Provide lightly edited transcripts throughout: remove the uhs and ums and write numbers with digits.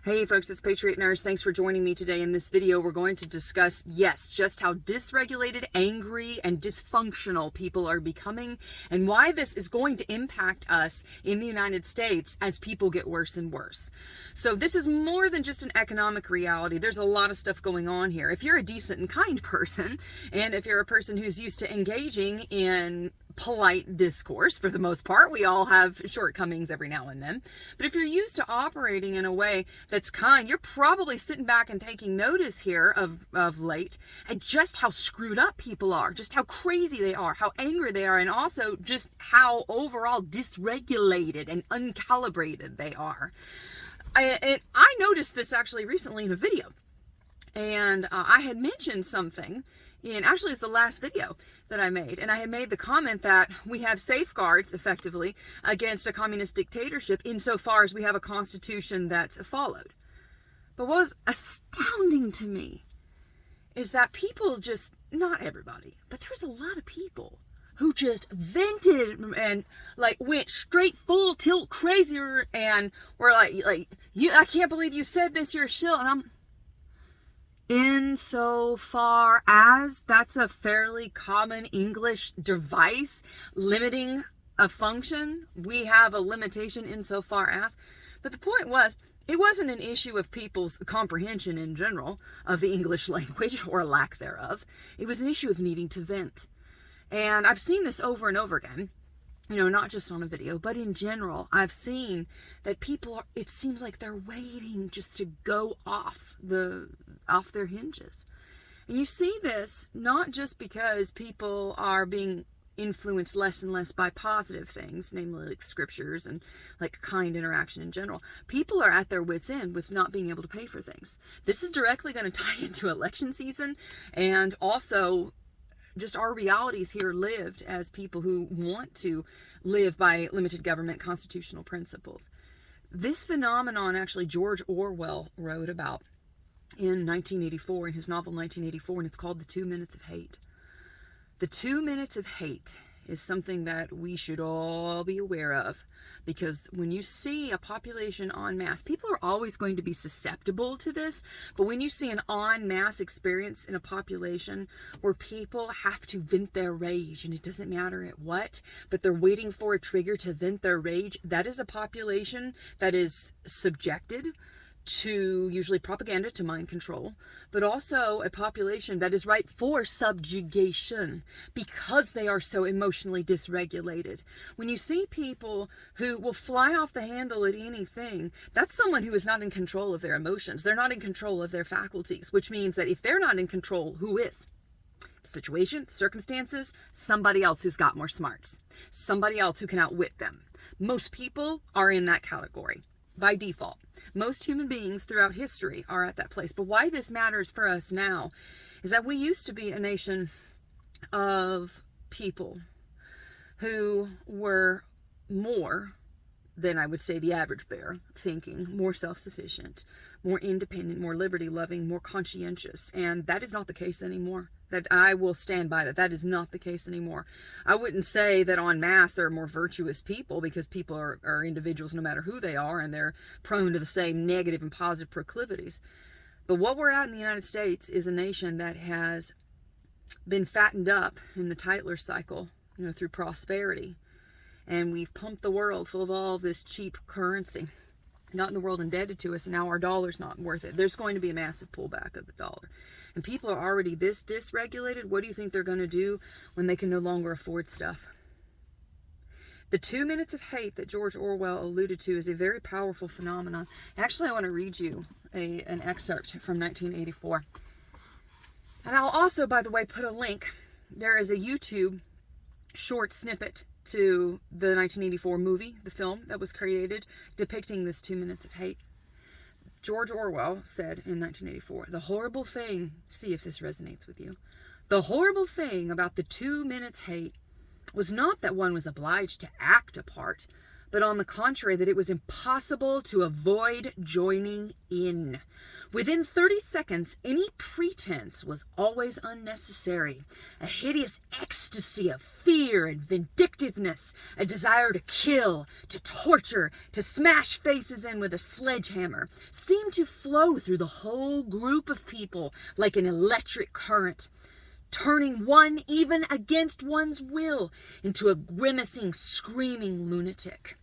Hey folks, it's Patriot Nurse. Thanks for joining me today. In this video, we're going to discuss, just how dysregulated, angry, and dysfunctional people are becoming, and why this is going to impact us in the United States as people get worse and worse. So this is more than just an economic reality. There's a lot of stuff going on here. If you're a decent and kind person, and if you're a person who's used to engaging in polite discourse, for the most part, we all have shortcomings every now and then, but if you're used to operating in a way that's kind, you're probably sitting back and taking notice here of late at just how screwed up people are, just how crazy they are, how angry they are, and also just how overall dysregulated and uncalibrated they are. I noticed this actually recently in a video, and I had mentioned something actually it's the last video that I made, and I had made the comment that we have safeguards effectively against a communist dictatorship insofar as we have a constitution that's followed. But what was astounding to me is that people just, not everybody, but there was a lot of people who just vented and went straight full tilt crazier and were like you, I can't believe you said this, you're a shill. And I'm, insofar as that's a fairly common English device limiting a function, we have a limitation insofar as. But the point was, it wasn't an issue of people's comprehension in general of the English language or lack thereof. It was an issue of needing to vent. And I've seen this over and over again. Not just on a video, but in general, I've seen that people, it seems like they're waiting just to go off their hinges. And you see this not just because people are being influenced less and less by positive things, namely like scriptures and like kind interaction in general. People are at their wits' end with not being able to pay for things. This is directly going to tie into election season, and also just our realities here lived as people who want to live by limited government constitutional principles. This phenomenon actually George Orwell wrote about in 1984, in his novel 1984, and it's called The 2 Minutes of Hate. The 2 minutes of hate is something that we should all be aware of, because when you see a population en masse, people are always going to be susceptible to this, but when you see an en masse experience in a population where people have to vent their rage, and it doesn't matter at what, but they're waiting for a trigger to vent their rage, that is a population that is subjected to usually propaganda, to mind control, but also a population that is ripe for subjugation because they are so emotionally dysregulated. When you see people who will fly off the handle at anything, that's someone who is not in control of their emotions. They're not in control of their faculties, which means that if they're not in control, who is? The situation, circumstances, somebody else who's got more smarts, somebody else who can outwit them. Most people are in that category by default. Most human beings throughout history are at that place. But why this matters for us now is that we used to be a nation of people who were more than, I would say, the average bear thinking, more self-sufficient, more independent, more liberty-loving, more conscientious. And that is not the case anymore. That I will stand by that. That is not the case anymore. I wouldn't say that en masse there are more virtuous people, because people are individuals no matter who they are, and they're prone to the same negative and positive proclivities. But what we're at in the United States is a nation that has been fattened up in the Tytler cycle, through prosperity. And we've pumped the world full of all of this cheap currency, not in the world indebted to us, and now our dollar's not worth it. There's going to be a massive pullback of the dollar. And people are already this dysregulated. What do you think they're going to do when they can no longer afford stuff? The 2 minutes of hate that George Orwell alluded to is a very powerful phenomenon. Actually, I want to read you an excerpt from 1984. And I'll also, by the way, put a link. There is a YouTube short snippet to the 1984 movie, the film that was created, depicting this 2 minutes of hate. George Orwell said in 1984, the horrible thing, see if this resonates with you, the horrible thing about the 2 minutes hate was not that one was obliged to act a part, but on the contrary, that it was impossible to avoid joining in. Within 30 seconds, any pretense was always unnecessary. A hideous ecstasy of fear and vindictiveness, a desire to kill, to torture, to smash faces in with a sledgehammer, seemed to flow through the whole group of people like an electric current, turning one, even against one's will, into a grimacing, screaming lunatic.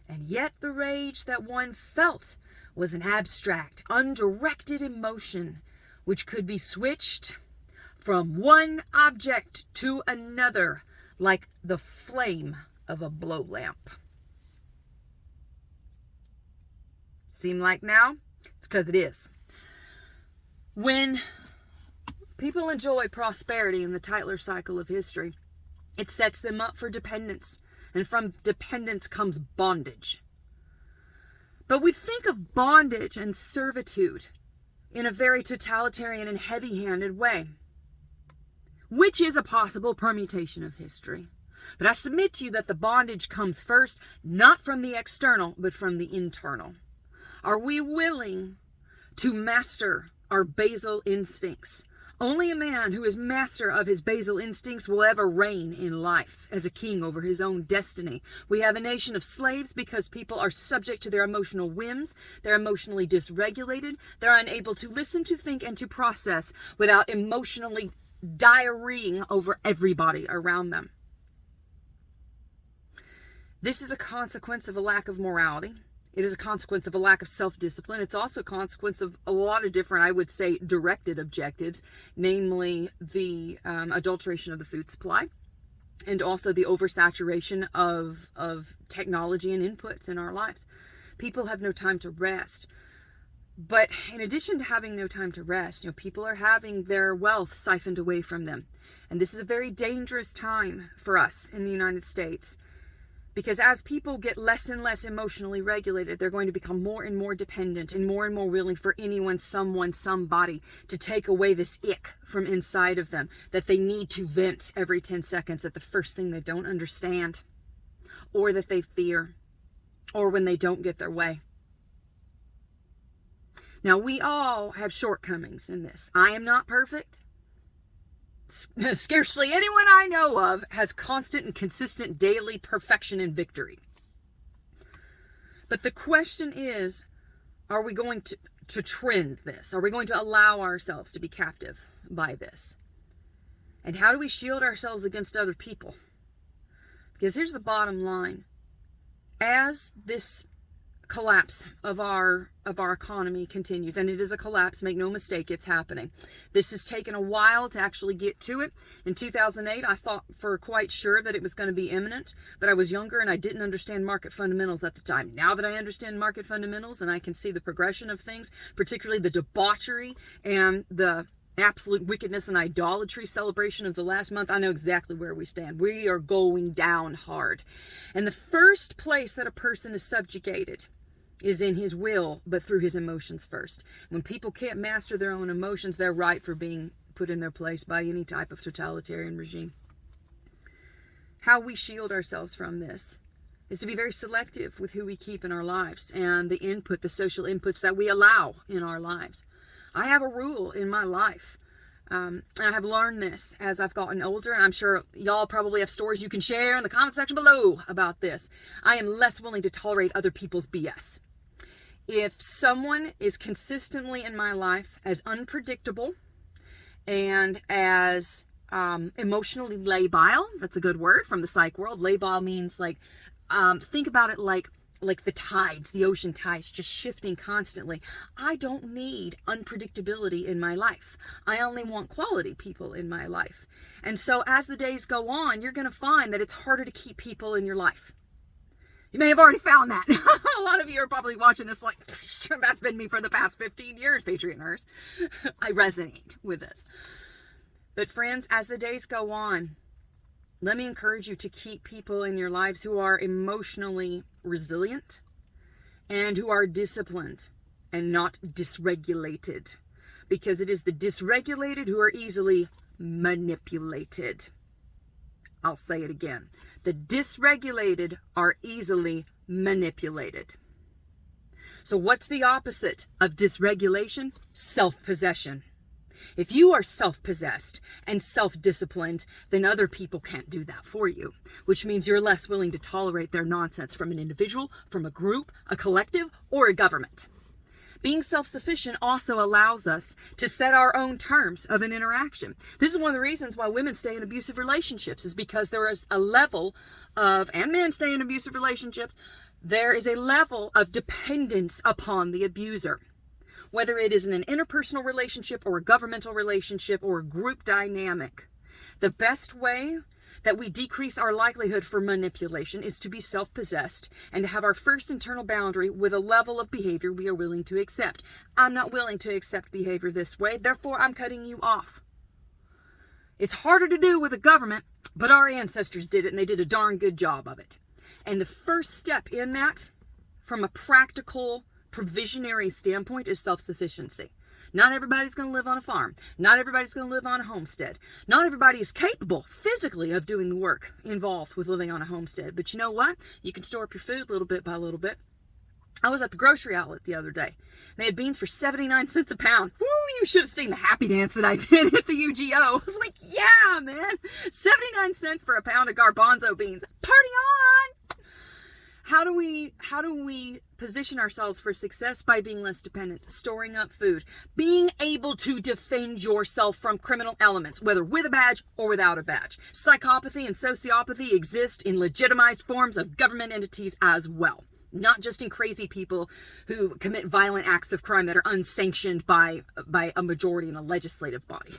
And yet the rage that one felt was an abstract, undirected emotion which could be switched from one object to another like the flame of a blow lamp. Seem like now? It's because it is. When people enjoy prosperity in the Tytler cycle of history, it sets them up for dependence, and from dependence comes bondage. But we think of bondage and servitude in a very totalitarian and heavy-handed way, which is a possible permutation of history. But I submit to you that the bondage comes first, not from the external, but from the internal. Are we willing to master our basal instincts? Only a man who is master of his basal instincts will ever reign in life as a king over his own destiny. We have a nation of slaves because people are subject to their emotional whims. They're emotionally dysregulated. They're unable to listen, to think, and to process without emotionally diarrheaing over everybody around them. This is a consequence of a lack of morality. It is a consequence of a lack of self-discipline. It's also a consequence of a lot of different, I would say, directed objectives, namely the adulteration of the food supply and also the oversaturation of technology and inputs in our lives. People have no time to rest. But in addition to having no time to rest, people are having their wealth siphoned away from them. And this is a very dangerous time for us in the United States. Because as people get less and less emotionally regulated, they're going to become more and more dependent and more willing for anyone, someone, somebody to take away this ick from inside of them that they need to vent every 10 seconds at the first thing they don't understand or that they fear or when they don't get their way. Now, we all have shortcomings in this. I am not perfect. Scarcely anyone I know of has constant and consistent daily perfection and victory. But the question is, are we going to trend this? Are we going to allow ourselves to be captive by this? And how do we shield ourselves against other people? Because here's the bottom line. As this collapse of our economy continues, and it is a collapse, make no mistake, it's happening. This has taken a while to actually get to it. In 2008, I thought for quite sure that it was going to be imminent, but I was younger and I didn't understand market fundamentals at the time. Now that I understand market fundamentals and I can see the progression of things, particularly the debauchery and the absolute wickedness and idolatry celebration of the last month, I know exactly where we stand. We are going down hard. And the first place that a person is subjugated is in his will, but through his emotions first. When people can't master their own emotions, they're ripe for being put in their place by any type of totalitarian regime. How we shield ourselves from this is to be very selective with who we keep in our lives and the social inputs that we allow in our lives. I have a rule in my life. I have learned this as I've gotten older, and I'm sure y'all probably have stories you can share in the comment section below about this. I am less willing to tolerate other people's BS. If someone is consistently in my life as unpredictable and as emotionally labile, that's a good word from the psych world. Labile means think about it like the tides, the ocean tides, just shifting constantly. I don't need unpredictability in my life. I only want quality people in my life. And so as the days go on, you're going to find that it's harder to keep people in your life. You may have already found that. A lot of you are probably watching this like, that's been me for the past 15 years, Patriot Nurse. I resonate with this. But friends, as the days go on, let me encourage you to keep people in your lives who are emotionally resilient and who are disciplined and not dysregulated, because it is the dysregulated who are easily manipulated. I'll say it again. The dysregulated are easily manipulated. So what's the opposite of dysregulation? Self-possession. If you are self-possessed and self-disciplined, then other people can't do that for you, which means you're less willing to tolerate their nonsense from an individual, from a group, a collective, or a government. Being self-sufficient also allows us to set our own terms of an interaction. This is one of the reasons why women stay in abusive relationships, is because there is a level of, and men stay in abusive relationships, there is a level of dependence upon the abuser. Whether it is in an interpersonal relationship or a governmental relationship or a group dynamic, the best way that we decrease our likelihood for manipulation is to be self-possessed and to have our first internal boundary with a level of behavior we are willing to accept. I'm not willing to accept behavior this way, therefore I'm cutting you off. It's harder to do with a government, but our ancestors did it, and they did a darn good job of it. And the first step in that, from a practical provisionary standpoint, is self-sufficiency. Not everybody's going to live on a farm. Not everybody's going to live on a homestead. Not everybody is capable physically of doing the work involved with living on a homestead. But you know what? You can store up your food little bit by little bit. I was at the grocery outlet the other day. They had beans for 79 cents a pound. Woo, you should have seen the happy dance that I did at the UGO. I was like, yeah, man. 79 cents for a pound of garbanzo beans. Party on! How do we position ourselves for success? By being less dependent, storing up food, being able to defend yourself from criminal elements, whether with a badge or without a badge. Psychopathy and sociopathy exist in legitimized forms of government entities as well, not just in crazy people who commit violent acts of crime that are unsanctioned by a majority in a legislative body.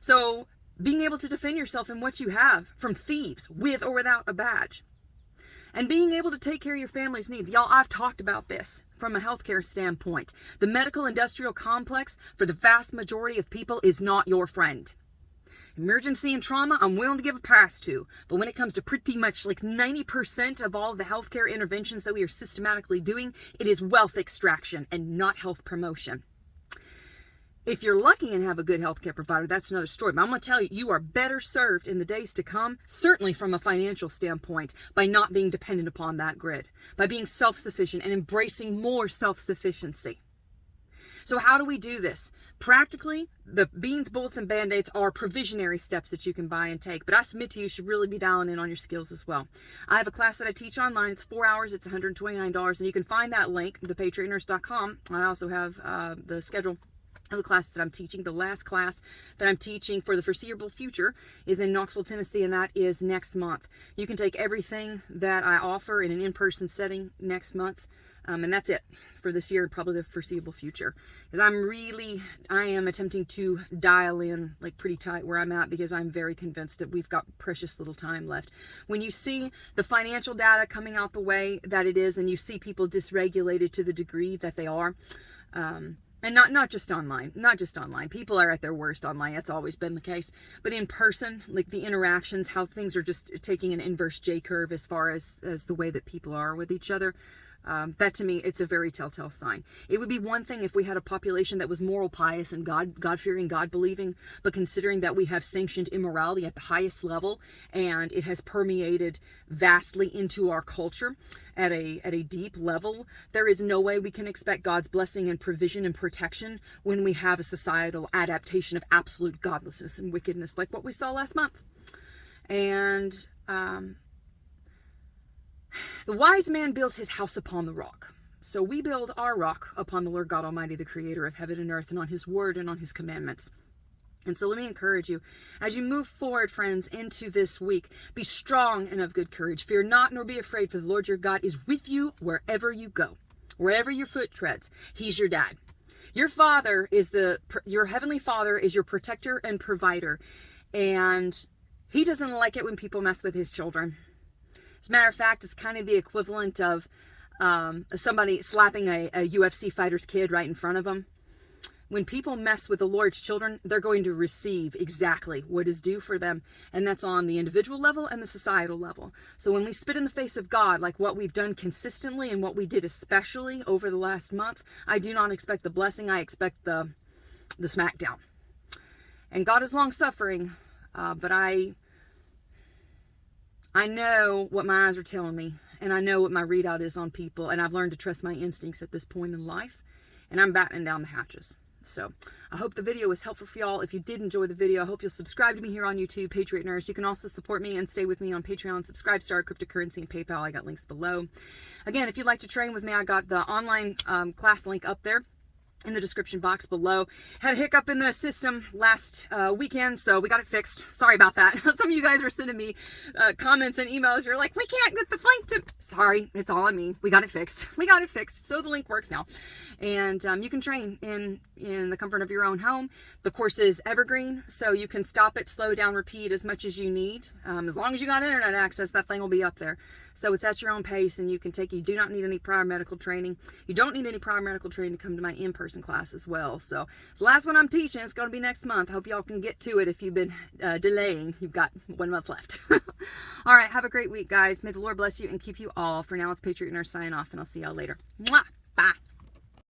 So being able to defend yourself in what you have from thieves with or without a badge. And being able to take care of your family's needs. Y'all, I've talked about this from a healthcare standpoint. The medical industrial complex, for the vast majority of people, is not your friend. Emergency and trauma, I'm willing to give a pass to. But when it comes to pretty much like 90% of all of the healthcare interventions that we are systematically doing, it is wealth extraction and not health promotion. If you're lucky and have a good healthcare provider, that's another story. But I'm going to tell you, you are better served in the days to come, certainly from a financial standpoint, by not being dependent upon that grid, by being self-sufficient and embracing more self-sufficiency. So how do we do this? Practically, the beans, bullets, and band-aids are provisionary steps that you can buy and take. But I submit to you, you should really be dialing in on your skills as well. I have a class that I teach online. It's 4 hours. It's $129. And you can find that link, thepatriotnurse.com. I also have the schedule of the classes that I'm teaching. The last class that I'm teaching for the foreseeable future is in Knoxville, Tennessee, and that is next month. You can take everything that I offer in an in-person setting next month, and that's it for this year and probably the foreseeable future. Because I am attempting to dial in like pretty tight where I'm at, because I'm very convinced that we've got precious little time left. When you see the financial data coming out the way that it is, and you see people dysregulated to the degree that they are, and not just online, People are at their worst online. That's always been the case. But in person, like the interactions, how things are just taking an inverse J curve as far as the way that people are with each other. That to me, it's a very telltale sign. It would be one thing if we had a population that was moral, pious, and God-fearing, God-believing, but considering that we have sanctioned immorality at the highest level, and it has permeated vastly into our culture at a deep level, there is no way we can expect God's blessing and provision and protection when we have a societal adaptation of absolute godlessness and wickedness like what we saw last month. And the wise man built his house upon the rock. So we build our rock upon the Lord God Almighty, the creator of heaven and earth, and on his word and on his commandments. And so let me encourage you, as you move forward, friends, into this week, be strong and of good courage. Fear not, nor be afraid, for the Lord your God is with you wherever you go, wherever your foot treads. He's your dad. Your father is your heavenly father is your protector and provider. And he doesn't like it when people mess with his children. As a matter of fact, it's kind of the equivalent of somebody slapping a UFC fighter's kid right in front of them. When people mess with the Lord's children, they're going to receive exactly what is due for them. And that's on the individual level and the societal level. So when we spit in the face of God, like what we've done consistently and what we did especially over the last month, I do not expect the blessing. I expect the smackdown. And God is long-suffering, but I know what my eyes are telling me, and I know what my readout is on people, and I've learned to trust my instincts at this point in life, and I'm battening down the hatches. So I hope the video was helpful for y'all. If you did enjoy the video, I hope you'll subscribe to me here on YouTube, Patriot Nurse. You can also support me and stay with me on Patreon, Subscribestar, Cryptocurrency, and PayPal. I got links below. Again, if you'd like to train with me, I got the online class link up there in the description box below. Had a hiccup in the system last weekend, so we got it fixed. Sorry about that. Some of you guys were sending me comments and emails. You're like, we can't get the link to... Sorry, it's all on me. We got it fixed. We got it fixed. So the link works now. And you can train in the comfort of your own home. The course is evergreen, so you can stop it, slow down, repeat as much as you need. As long as you got internet access, that thing will be up there. So it's at your own pace, and you can take... You do not need any prior medical training. You don't need any prior medical training to come to my in-person class as well. So the last one I'm teaching is going to be next month. Hope y'all can get to it if you've been delaying. You've got 1 month left. All right, have a great week, guys. May the Lord bless you and keep you all. For now, it's Patriot Nurse signing off, and I'll see y'all later. Mwah! Bye.